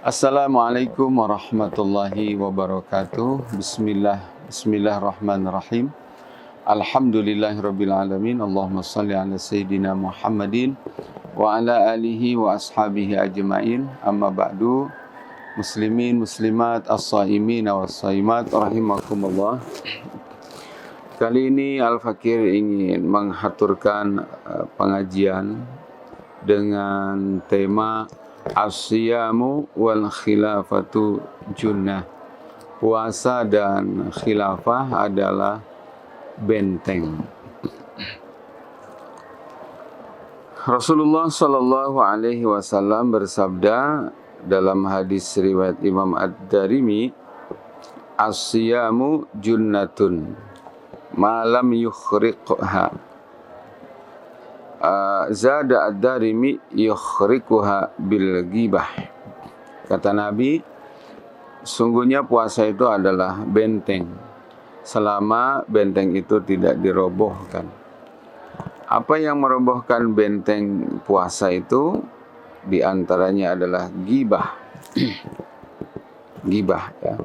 Assalamualaikum warahmatullahi wabarakatuh. Bismillahirrahmanirrahim. Alhamdulillahirabbil alamin. Allahumma shalli ala sayyidina Muhammadin wa ala alihi wa ashabihi ajmain. Amma ba'du. Muslimin muslimat as-shaimin was-shaimat rahimakumullah. Kali ini Al-Fakir ingin menghaturkan pengajian dengan tema As-siyamu wal khilafatu junnah. Puasa dan khilafah adalah benteng. Rasulullah sallallahu alaihi wasallam bersabda dalam hadis riwayat Imam Ad-Darimi, As-siyamu junnatun ma lam yukhriqha. Zada ad-Darimi yukhrikuha bil ghibah. Kata Nabi, sungguhnya puasa itu adalah benteng selama benteng itu tidak dirobohkan. Apa yang merobohkan benteng puasa itu? Di antaranya adalah ghibah. Ghibah, ya.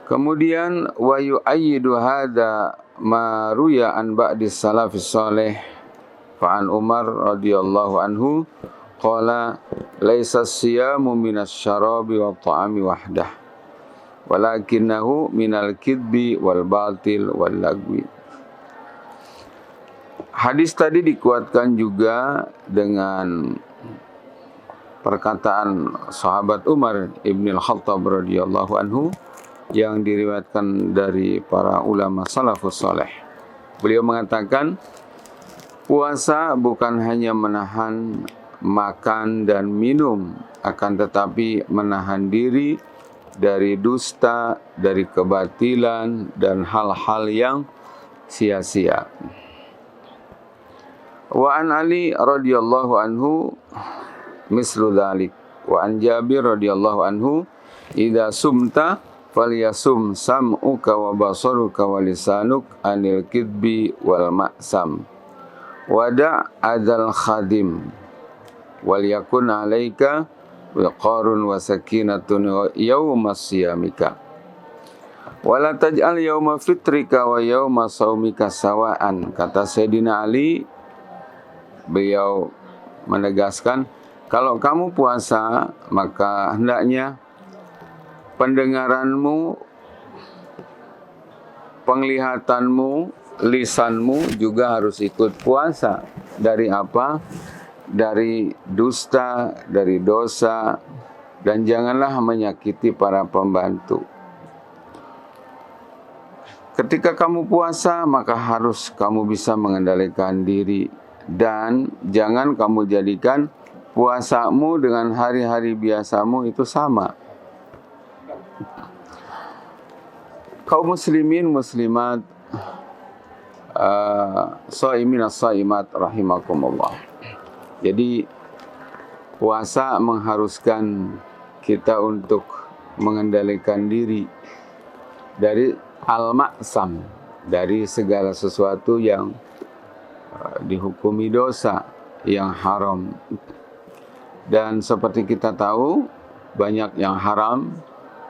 Kemudian wa yu'ayyidu hadza ma ruya an ba'di salafis salih fa'an Umar radhiyallahu anhu qala laisa as-siyamu minas syarabi wat ta'ami wahdah walakinnahu minal kidbi wal batil wal lagwi. Hadis tadi dikuatkan juga dengan perkataan sahabat Umar ibn al-Khattab radhiyallahu anhu yang diriwayatkan dari para ulama salafus saleh. Beliau mengatakan, puasa bukan hanya menahan makan dan minum, akan tetapi menahan diri dari dusta, dari kebatilan, dan hal-hal yang sia-sia. Wa an Ali radhiyallahu anhu mislu dzalik. Wa an Jabir radhiyallahu anhu, idza sumta falyasum sam'uka wa basaruka wa lisanuk anil kidbi wal ma'sam. Wada' adzal khadim wal yakun alaika wiqarun wa sakinatun yawma siyamika wala taj'al yawma fitrika wa yawma saumika sawa'an. Kata Sayyidina Ali, beliau menegaskan, kalau kamu puasa maka hendaknya pendengaranmu, penglihatanmu, lisanmu juga harus ikut puasa. Dari apa? Dari dusta, dari dosa, dan janganlah menyakiti para pembantu. Ketika kamu puasa, maka harus kamu bisa mengendalikan diri, dan jangan kamu jadikan puasamu dengan hari-hari biasamu itu sama. Kaum muslimin muslimat, shaimin as-shaimat rahimakumullah. Jadi puasa mengharuskan kita untuk mengendalikan diri dari al-ma'sam, dari segala sesuatu yang dihukumi dosa, yang haram. Dan seperti kita tahu, banyak yang haram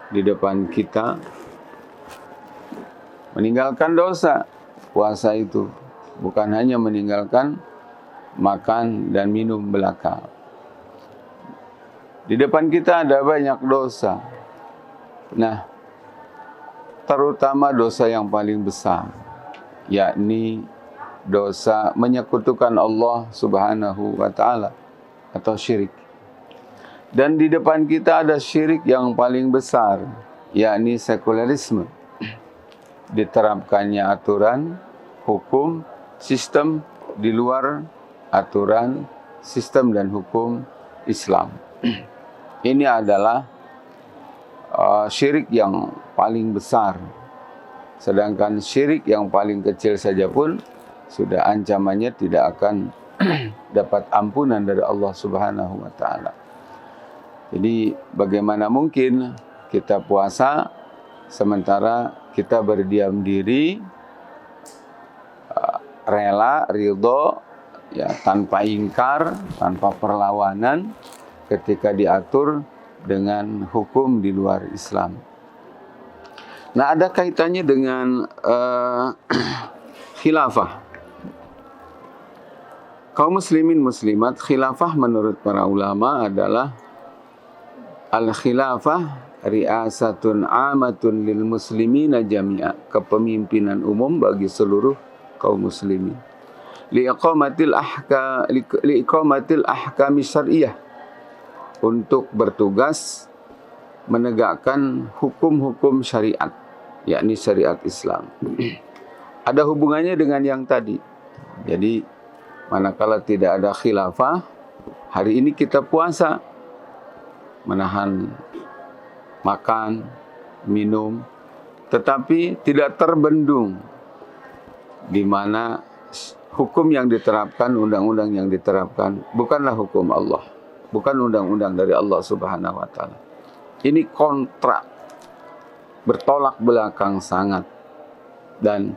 di depan kita. Meninggalkan dosa, puasa itu bukan hanya meninggalkan makan dan minum belaka. Di depan kita ada banyak dosa. Nah, terutama dosa yang paling besar, yakni dosa menyekutukan Allah Subhanahu wa ta'ala atau syirik. Dan di depan kita ada syirik yang paling besar, yakni sekularisme. Diterapkannya aturan, hukum, sistem di luar aturan, sistem dan hukum Islam. Ini adalah syirik yang paling besar. Sedangkan syirik yang paling kecil saja pun sudah ancamannya tidak akan dapat ampunan dari Allah Subhanahu wa ta'ala. Jadi bagaimana mungkin kita puasa sementara kita berdiam diri, rela, ridho, ya, tanpa ingkar, tanpa perlawanan ketika diatur dengan hukum di luar Islam. Nah, ada kaitannya dengan khilafah. Kaum muslimin muslimat, khilafah menurut para ulama adalah al-khilafah ri'asatun amatun lil muslimina jami'a, kepemimpinan umum bagi seluruh kaum muslimin. Liiqamatil ahkami syar'iyyah, untuk bertugas menegakkan hukum-hukum syariat, yakni syariat Islam. Ada hubungannya dengan yang tadi. Jadi manakala tidak ada khilafah, hari ini kita puasa, menahan makan, minum, tetapi tidak terbendung, di mana hukum yang diterapkan, undang-undang yang diterapkan bukanlah hukum Allah, bukan undang-undang dari Allah Subhanahu wa taala. Ini kontrak, bertolak belakang sangat. Dan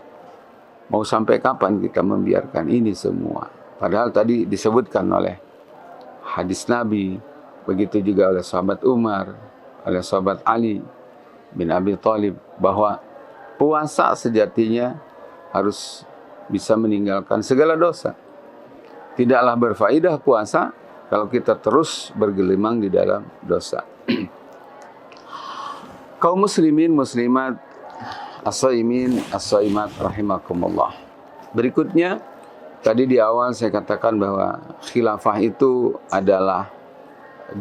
mau sampai kapan kita membiarkan ini semua? Padahal tadi disebutkan oleh hadis Nabi, begitu juga oleh sahabat Umar, oleh sahabat Ali bin Abi Thalib, bahwa puasa sejatinya harus bisa meninggalkan segala dosa. Tidaklah berfaedah puasa kalau kita terus bergelimang di dalam dosa. Kaum muslimin muslimat, as-shaimin as-shaimat rahimakumullah. Berikutnya, tadi di awal saya katakan bahwa khilafah itu adalah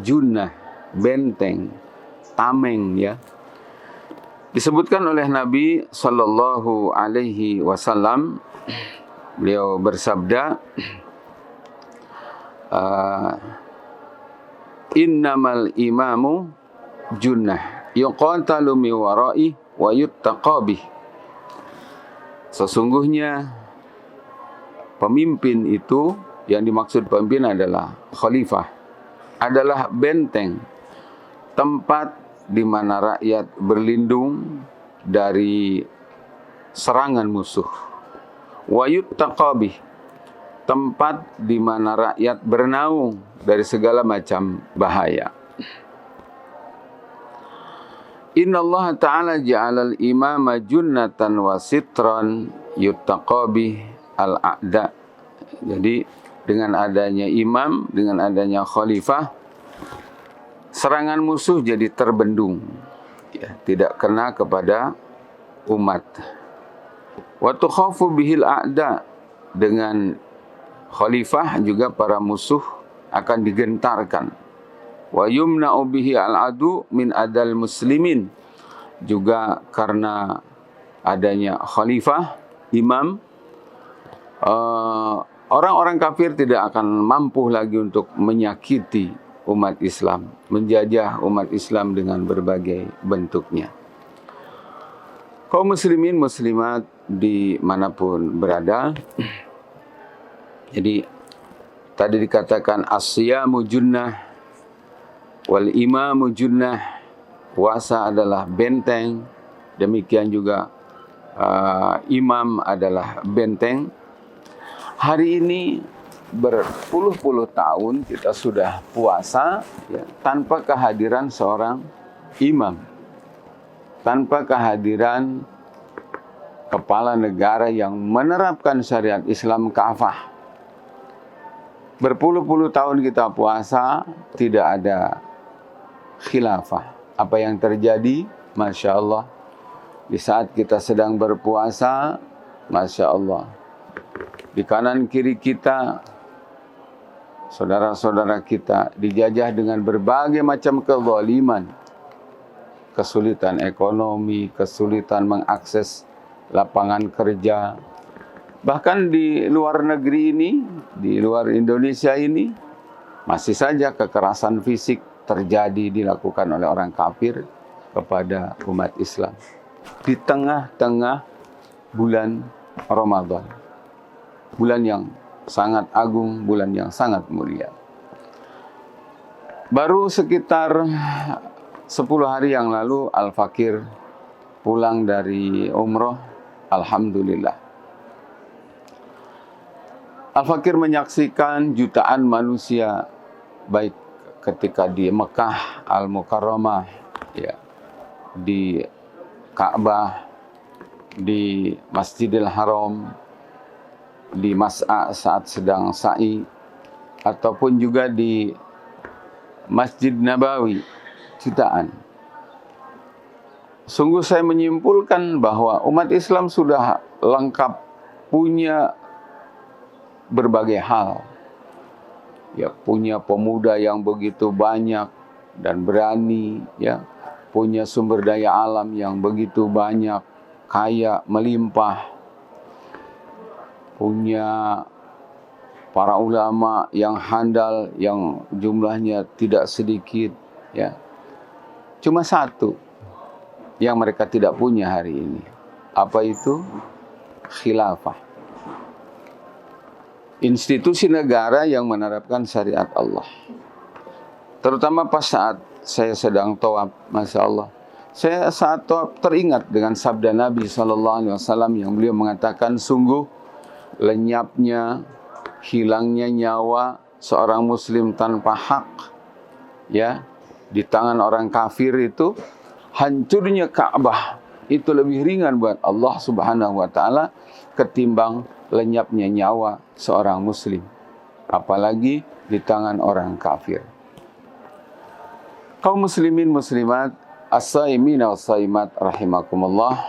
junnah, benteng, tameng, ya. Disebutkan oleh Nabi sallallahu alaihi wasallam, beliau bersabda, innamal imamu junnah yuqatalu mi wara'i wa yuttaqabih. Sesungguhnya pemimpin itu, yang dimaksud pemimpin adalah khalifah, adalah benteng, tempat di mana rakyat berlindung dari serangan musuh. Wa yuttaqabih, tempat di mana rakyat bernaung dari segala macam bahaya. Inna Allah Ta'ala ja'alal imama junnatan wa sitran yuttaqabih al-a'da. Jadi dengan adanya imam, dengan adanya khalifah, serangan musuh jadi terbendung, ya, tidak kena kepada umat. Wa tukhafu bihil a'da, dengan khalifah juga para musuh akan digentarkan. Wa yumna'u bihi al-adu min adal muslimin, juga karena adanya khalifah, imam, orang-orang kafir tidak akan mampu lagi untuk menyakiti umat Islam, menjajah umat Islam dengan berbagai bentuknya. Kaum muslimin muslimat dimanapun berada, jadi tadi dikatakan as-siyamu junnah wal imamu junnah, puasa adalah benteng, demikian juga imam adalah benteng. Hari ini berpuluh-puluh tahun kita sudah puasa, ya, tanpa kehadiran seorang imam, tanpa kehadiran kepala negara yang menerapkan syariat Islam kafah. Berpuluh-puluh tahun kita puasa, tidak ada khilafah. Apa yang terjadi? Masya Allah, di saat kita sedang berpuasa, Masya Allah, di kanan kiri kita, saudara-saudara kita dijajah dengan berbagai macam kezaliman, kesulitan ekonomi, kesulitan mengakses lapangan kerja. Bahkan di luar negeri ini, di luar Indonesia ini, masih saja kekerasan fisik terjadi, dilakukan oleh orang kafir kepada umat Islam di tengah-tengah bulan Ramadan, bulan yang sangat agung, bulan yang sangat mulia. Baru sekitar 10 hari yang lalu Al-Fakir pulang dari umroh, alhamdulillah. Al-Fakir menyaksikan jutaan manusia, baik ketika di Mekah Al-Mukarramah, ya, di Ka'bah, di Masjidil Haram, di Mas'a saat sedang sa'i, ataupun juga di Masjid Nabawi, Citaan. Sungguh saya menyimpulkan bahwa umat Islam sudah lengkap punya berbagai hal. Ya, punya pemuda yang begitu banyak dan berani, ya, punya sumber daya alam yang begitu banyak, kaya, melimpah, punya para ulama yang handal, yang jumlahnya tidak sedikit, ya. Cuma satu yang mereka tidak punya hari ini. Apa itu? Khilafah. Institusi negara yang menerapkan syariat Allah. Terutama pas saat saya sedang tawaf, Masya Allah. Saya saat tawaf teringat dengan sabda Nabi SAW yang beliau mengatakan, sungguh lenyapnya, hilangnya nyawa seorang muslim tanpa hak, ya, di tangan orang kafir itu, hancurnya Ka'bah itu lebih ringan buat Allah Subhanahu wa taala ketimbang lenyapnya nyawa seorang muslim, apalagi di tangan orang kafir. Kaum muslimin muslimat, as-saimin was-saimat rahimakumullah.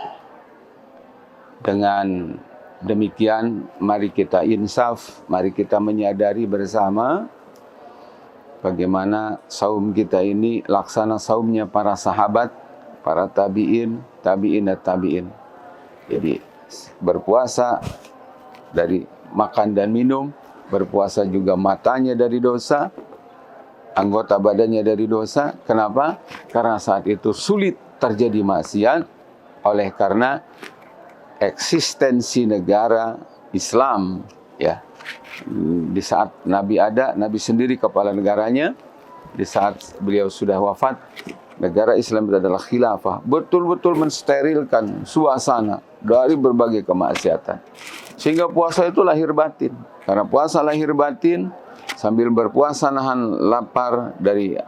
Dengan demikian mari kita insaf, mari kita menyadari bersama bagaimana saum kita ini laksana saumnya para sahabat, para tabi'in, tabi'in dan tabi'in. Jadi berpuasa dari makan dan minum, berpuasa juga matanya dari dosa, anggota badannya dari dosa. Kenapa? Karena saat itu sulit terjadi maksiat, oleh karena eksistensi negara Islam, ya. Di saat Nabi ada, Nabi sendiri kepala negaranya. Di saat beliau sudah wafat, negara Islam itu adalah khilafah, betul-betul mensterilkan suasana dari berbagai kemaksiatan. Sehingga puasa itu lahir batin. Karena puasa lahir batin, sambil berpuasa nahan lapar dari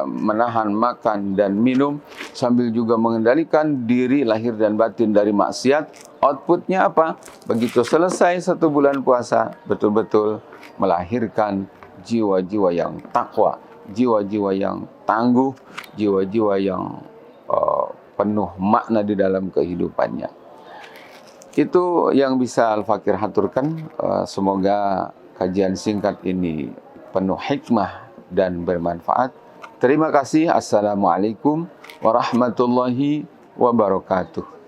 menahan makan dan minum, sambil juga mengendalikan diri lahir dan batin dari maksiat. Outputnya apa? Begitu selesai 1 bulan puasa, betul-betul melahirkan jiwa-jiwa yang takwa, jiwa-jiwa yang tangguh, jiwa-jiwa yang penuh makna di dalam kehidupannya. Itu yang bisa Al-Fakir haturkan. Semoga kajian singkat ini penuh hikmah dan bermanfaat. Terima kasih. Assalamualaikum warahmatullahi wabarakatuh.